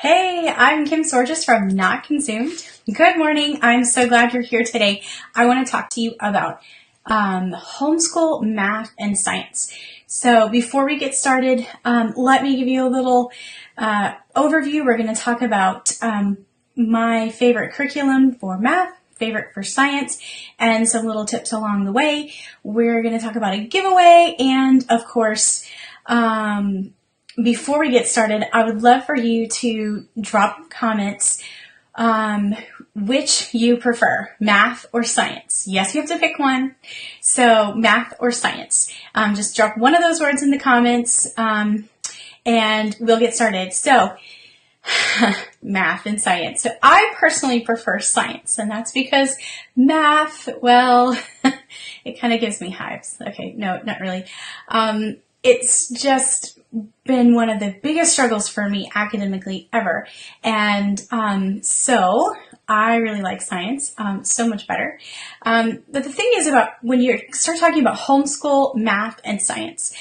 Hey, I'm Kim Sorges from Not Consumed. Good morning. I'm so glad you're here today. I want to talk to you about homeschool math and science. So before we get started, let me give you a little overview. We're going to talk about my favorite curriculum for math, favorite for science, and some little tips along the way. We're going to talk about a giveaway, and of course, before we get started, I would love for you to drop comments which you prefer, math or science. Yes, you have to pick one. So math or science. Just drop one of those words in the comments and we'll get started. So math and science. So I personally prefer science, and that's because math, well, it kind of gives me hives. Okay, no, not really. It's just been one of the biggest struggles for me academically ever. And so I really like science so much better. But the thing is about when you start talking about homeschool, math, and science,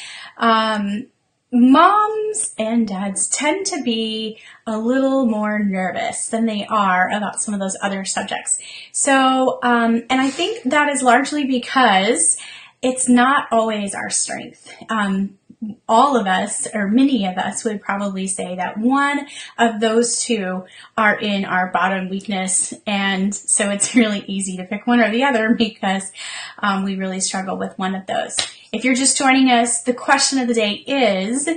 moms and dads tend to be a little more nervous than they are about some of those other subjects. So, and I think that is largely because it's not always our strength. All of us, or many of us, would probably say that one of those two are in our bottom weakness, and so it's really easy to pick one or the other because we really struggle with one of those. If you're just joining us, the question of the day is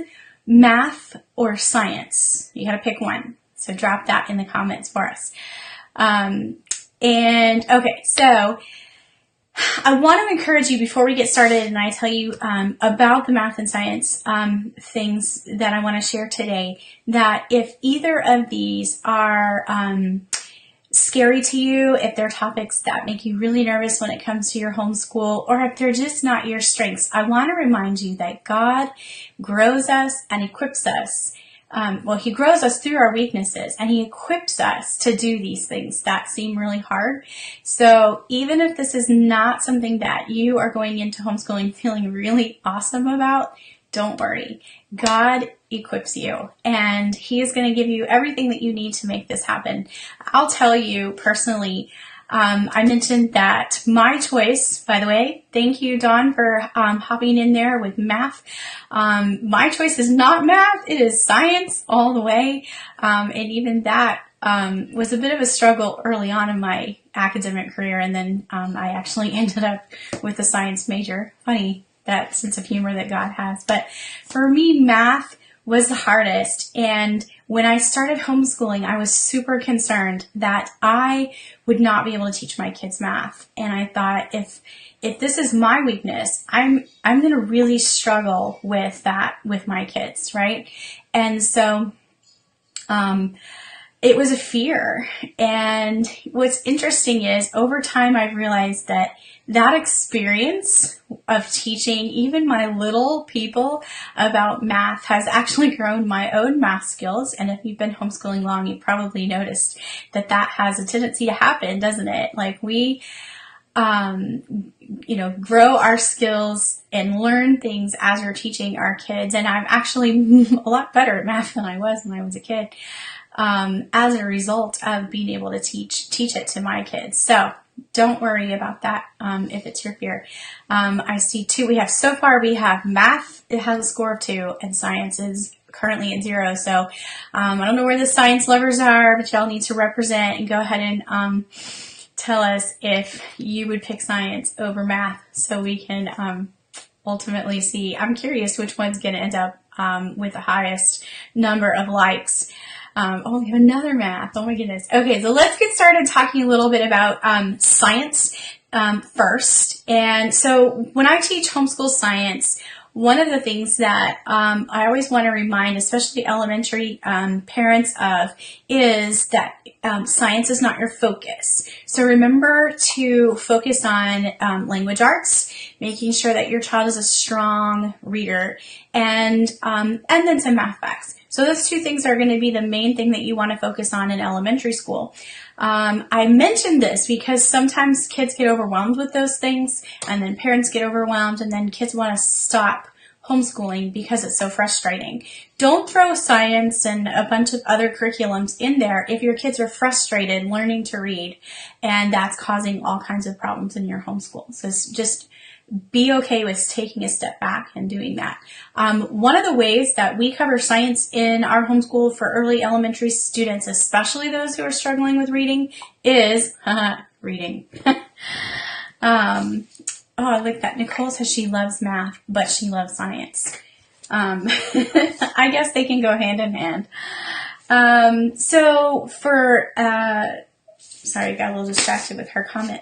math or science. You got to pick one, so drop that in the comments for us. And okay, so I want to encourage you before we get started and I tell you about the math and science things that I want to share today, that if either of these are scary to you, if they're topics that make you really nervous when it comes to your homeschool, or if they're just not your strengths, I want to remind you that God grows us and equips us. He grows us through our weaknesses, and He equips us to do these things that seem really hard. So even if this is not something that you are going into homeschooling feeling really awesome about, don't worry. God equips you, and He is going to give you everything that you need to make this happen. I'll tell you personally, I mentioned that my choice, by the way, thank you, Dawn, for hopping in there with math. My choice is not math. It is science all the way. And even that was a bit of a struggle early on in my academic career. And then I actually ended up with a science major. Funny, that sense of humor that God has. But for me, math was the hardest. And when I started homeschooling, I was super concerned that I would not be able to teach my kids math. And I thought, if this is my weakness, I'm going to really struggle with that with my kids, right? And so it was a fear. And what's interesting is over time I've realized that experience of teaching even my little people about math has actually grown my own math skills. And if you've been homeschooling long, you probably noticed that has a tendency to happen, doesn't it? Like we, grow our skills and learn things as we're teaching our kids. And I'm actually a lot better at math than I was when I was a kid, as a result of being able to teach it to my kids. So don't worry about that if it's your fear. I see we have math, it has a score of 2, and science is currently at 0. So I don't know where the science lovers are, but y'all need to represent and go ahead and tell us if you would pick science over math so we can ultimately see. I'm curious which one's going to end up with the highest number of likes. We have another math. Oh my goodness. Okay, so let's get started talking a little bit about science first. And so when I teach homeschool science, one of the things that I always want to remind, especially elementary parents of, is that science is not your focus. So remember to focus on language arts, making sure that your child is a strong reader, and then some math facts. So those two things are going to be the main thing that you want to focus on in elementary school. I mentioned this because sometimes kids get overwhelmed with those things, and then parents get overwhelmed, and then kids want to stop homeschooling because it's so frustrating. Don't throw science and a bunch of other curriculums in there if your kids are frustrated learning to read and that's causing all kinds of problems in your homeschool. So just be okay with taking a step back and doing that. One of the ways that we cover science in our homeschool for early elementary students, especially those who are struggling with reading, is reading. Oh, I like that. Nicole says she loves math, but she loves science. I guess they can go hand in hand. So for, sorry, I got a little distracted with her comment.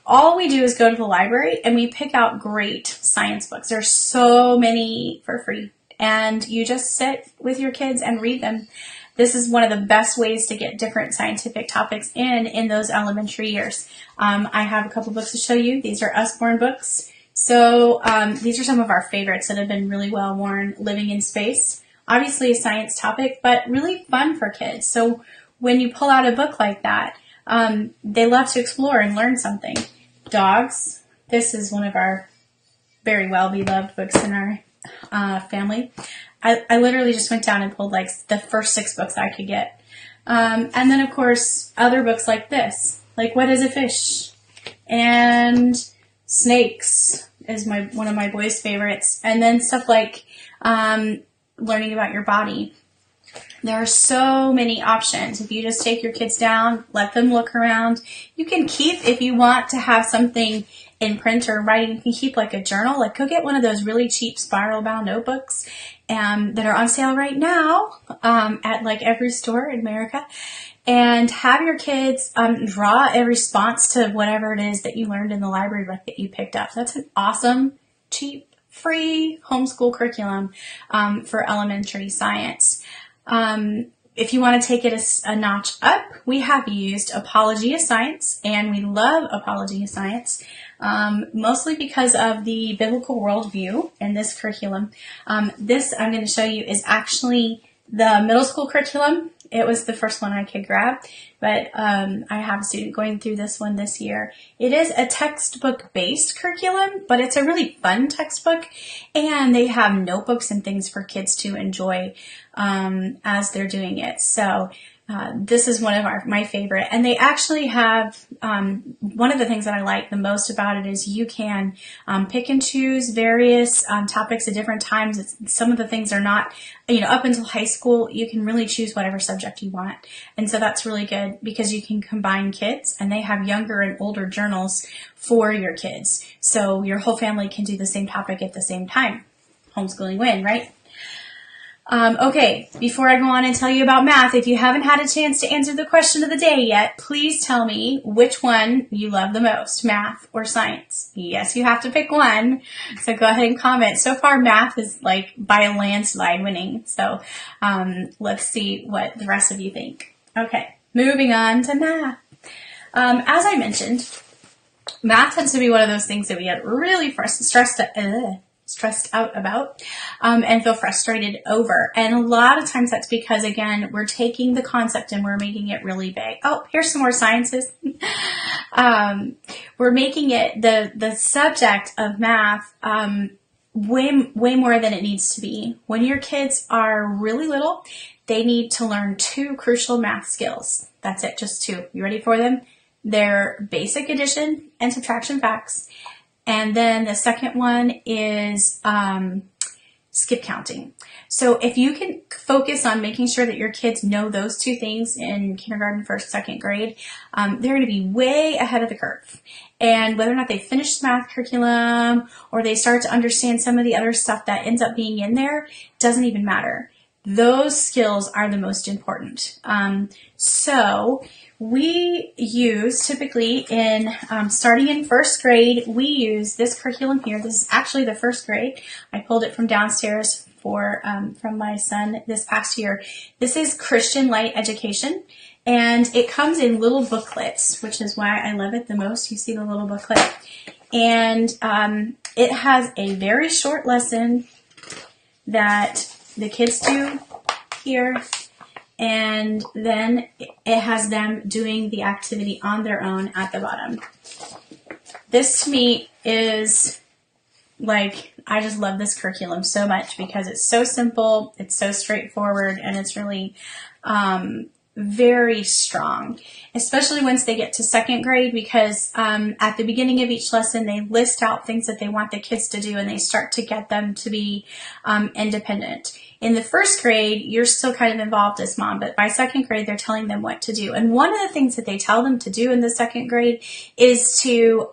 All we do is go to the library and we pick out great science books. There's so many for free, and you just sit with your kids and read them. This is one of the best ways to get different scientific topics in those elementary years. I have a couple books to show you. These are Usborne books. So these are some of our favorites that have been really well worn. Living in Space, obviously a science topic, but really fun for kids. So when you pull out a book like that, they love to explore and learn something. Dogs. This is one of our very well-beloved books in our family. I literally just went down and pulled like the first 6 books I could get. And then, of course, other books like this, like What is a Fish? And Snakes is one of my boys' favorites. And then stuff like learning about your body. There are so many options. If you just take your kids down, let them look around. You can keep, if you want to have something in print or writing, you can keep like a journal. Like go get one of those really cheap spiral bound notebooks that are on sale right now at like every store in America. And have your kids draw a response to whatever it is that you learned in the library book that you picked up. That's an awesome, cheap, free homeschool curriculum for elementary science. If you want to take it a notch up, we have used Apology of Science, and we love Apology of Science, mostly because of the biblical worldview in this curriculum. This I'm going to show you is actually the middle school curriculum. It was the first one I could grab, but I have a student going through this one this year. It is a textbook-based curriculum, but it's a really fun textbook, and they have notebooks and things for kids to enjoy as they're doing it. So this is one of my favorite, and they actually have one of the things that I like the most about it is you can pick and choose various topics at different times. Some of the things are not, up until high school, you can really choose whatever subject you want, and so that's really good because you can combine kids, and they have younger and older journals for your kids, so your whole family can do the same topic at the same time. Homeschooling win, right? Okay, before I go on and tell you about math, if you haven't had a chance to answer the question of the day yet, please tell me which one you love the most, math or science. Yes, you have to pick one, so go ahead and comment. So far, math is like by a landslide winning, so let's see what the rest of you think. Okay, moving on to math. As I mentioned, math tends to be one of those things that we get really stressed out about and feel frustrated over. And a lot of times that's because, again, we're taking the concept and we're making it really big. Oh, here's some more sciences. We're making it the subject of math way more than it needs to be. When your kids are really little, they need to learn 2 crucial math skills. That's it, just 2. You ready for them? They're basic addition and subtraction facts. And then the second one is skip counting. So if you can focus on making sure that your kids know those 2 things in kindergarten, 1st, 2nd grade, they're going to be way ahead of the curve. And whether or not they finish the math curriculum or they start to understand some of the other stuff that ends up being in there doesn't even matter. Those skills are the most important. So we use typically in starting in 1st grade, we use this curriculum here. This is actually the 1st grade. I pulled it from downstairs from my son this past year. This is Christian Light Education, and it comes in little booklets, which is why I love it the most. You see the little booklet, and it has a very short lesson that the kids do here. And then it has them doing the activity on their own at the bottom. This to me is like I just love this curriculum so much because it's so simple, it's so straightforward, and it's really very strong, especially once they get to second grade, because at the beginning of each lesson they list out things that they want the kids to do, and they start to get them to be independent. In the first grade, you're still kind of involved as mom, but by second grade, they're telling them what to do. And one of the things that they tell them to do in the second grade is to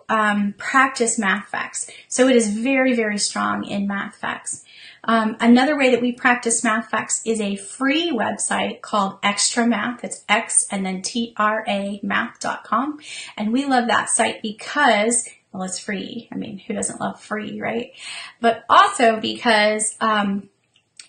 practice math facts. So it is very, very strong in math facts. Another way that we practice math facts is a free website called Extra Math. It's X and then TRA math.com. And we love that site because, well, it's free. I mean, who doesn't love free, right? But also because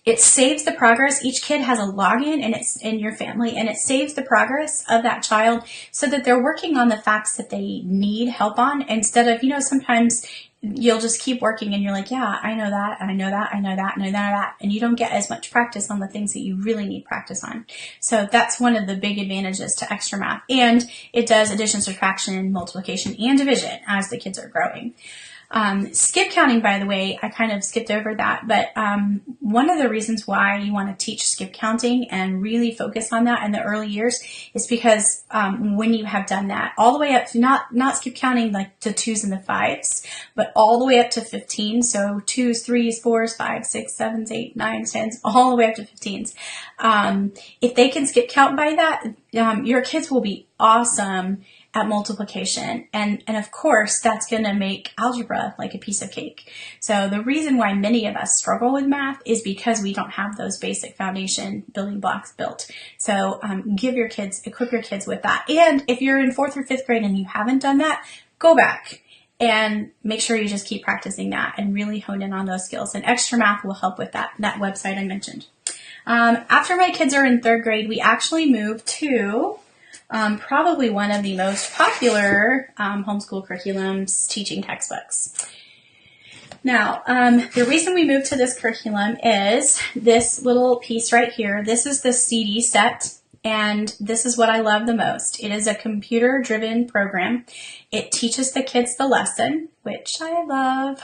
it saves the progress. Each kid has a login and it's in your family, and it saves the progress of that child so that they're working on the facts that they need help on, instead of, sometimes you'll just keep working and you're like, yeah, I know that, I know that, I know that, and I know that, and you don't get as much practice on the things that you really need practice on. So that's one of the big advantages to Extra Math. And it does addition, subtraction, multiplication, and division as the kids are growing. Skip counting, by the way, I kind of skipped over that, but one of the reasons why you want to teach skip counting and really focus on that in the early years is because when you have done that, all the way up to not skip counting like the 2s and the 5s, but all the way up to 15, so 2s, 3s, 4s, 5s, 6s, 7s, 8s, 9s, 10s, all the way up to 15s. If they can skip count by that, your kids will be awesome at multiplication. And of course, that's going to make algebra like a piece of cake. So the reason why many of us struggle with math is because we don't have those basic foundation building blocks built. So equip your kids with that. And if you're in 4th or 5th grade and you haven't done that, go back and make sure you just keep practicing that and really hone in on those skills. And Extra Math will help with that website I mentioned. After my kids are in 3rd grade, we actually moved to probably one of the most popular homeschool curriculums, teaching textbooks. Now, the reason we moved to this curriculum is this little piece right here. This is the CD set, and this is what I love the most. It is a computer-driven program. It teaches the kids the lesson, which I love,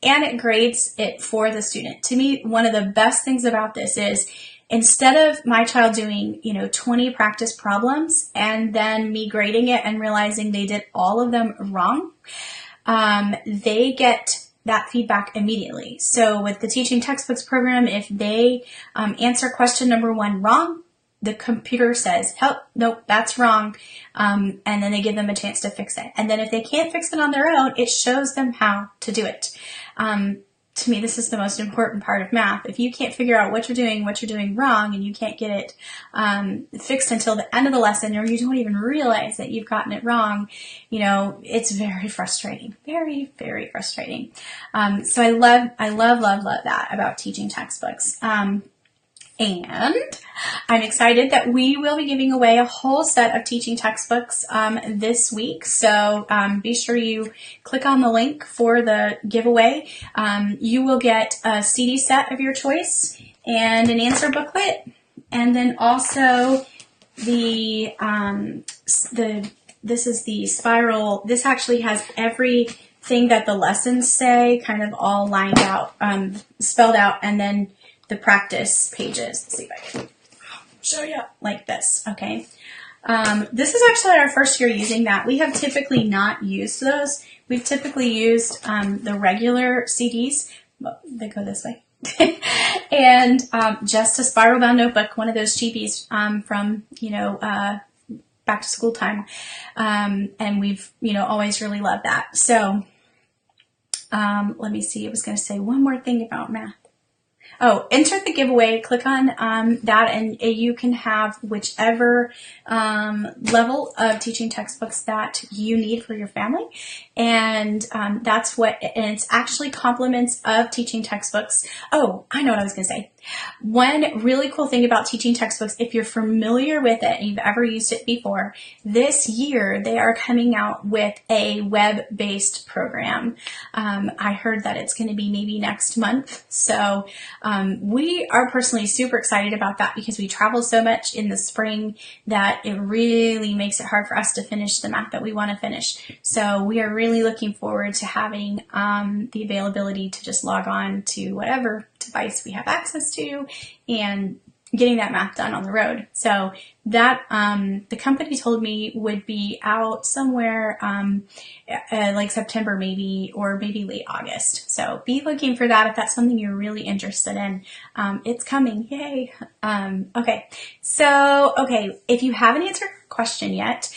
and it grades it for the student. To me, one of the best things about this is instead of my child doing, 20 practice problems and then me grading it and realizing they did all of them wrong, they get that feedback immediately. So with the teaching textbooks program, if they answer question number 1 wrong, the computer says, nope, that's wrong. And then they give them a chance to fix it. And then if they can't fix it on their own, it shows them how to do it. To me, this is the most important part of math. If you can't figure out what you're doing wrong, and you can't get it fixed until the end of the lesson, or you don't even realize that you've gotten it wrong, it's very frustrating. Very, very frustrating. So I love that about teaching textbooks. And I'm excited that we will be giving away a whole set of teaching textbooks this week. So be sure you click on the link for the giveaway. You will get a CD set of your choice and an answer booklet. And then also this is the spiral. This actually has everything that the lessons say kind of all lined out, spelled out, and then the practice pages. Let's see if I can show you like this. Okay. This is actually our first year using that. We have typically not used those. We've typically used the regular CDs. They go this way. And just a spiral bound notebook, one of those cheapies from, back to school time. And we've, always really loved that. So let me see. I was going to say one more thing about math. Oh, enter the giveaway, click on that, and you can have whichever level of teaching textbooks that you need for your family. And and it's actually complements of teaching textbooks. Oh, I know what I was going to say. One really cool thing about teaching textbooks, if you're familiar with it and you've ever used it before, this year they are coming out with a web-based program. I heard that it's going to be maybe next month. So we are personally super excited about that because we travel so much in the spring that it really makes it hard for us to finish the math that we want to finish. So we are really looking forward to having the availability to just log on to whatever device we have access to and getting that math done on the road. So that the company told me would be out somewhere like September maybe, or maybe late August. So be looking for that if that's something you're really interested in. It's coming, yay. Okay, if you haven't answered your question yet,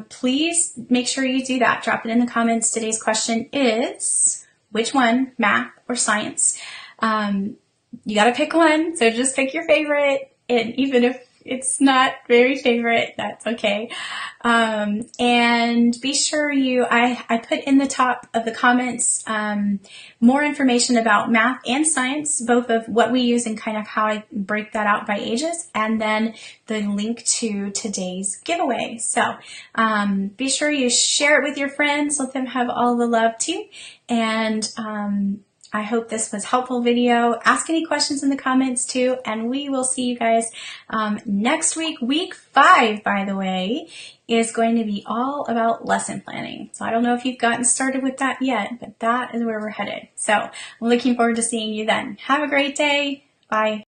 please make sure you do that. Drop it in the comments. Today's question is, which one, math or science? You got to pick one, so just pick your favorite, and even if it's not very favorite, that's okay. And be sure I put in the top of the comments more information about math and science, both of what we use and kind of how I break that out by ages, and then the link to today's giveaway. So be sure you share it with your friends, let them have all the love too, and I hope this was a helpful video. Ask any questions in the comments too, and we will see you guys next week. Week 5, by the way, is going to be all about lesson planning. So I don't know if you've gotten started with that yet, but that is where we're headed. So I'm looking forward to seeing you then. Have a great day. Bye.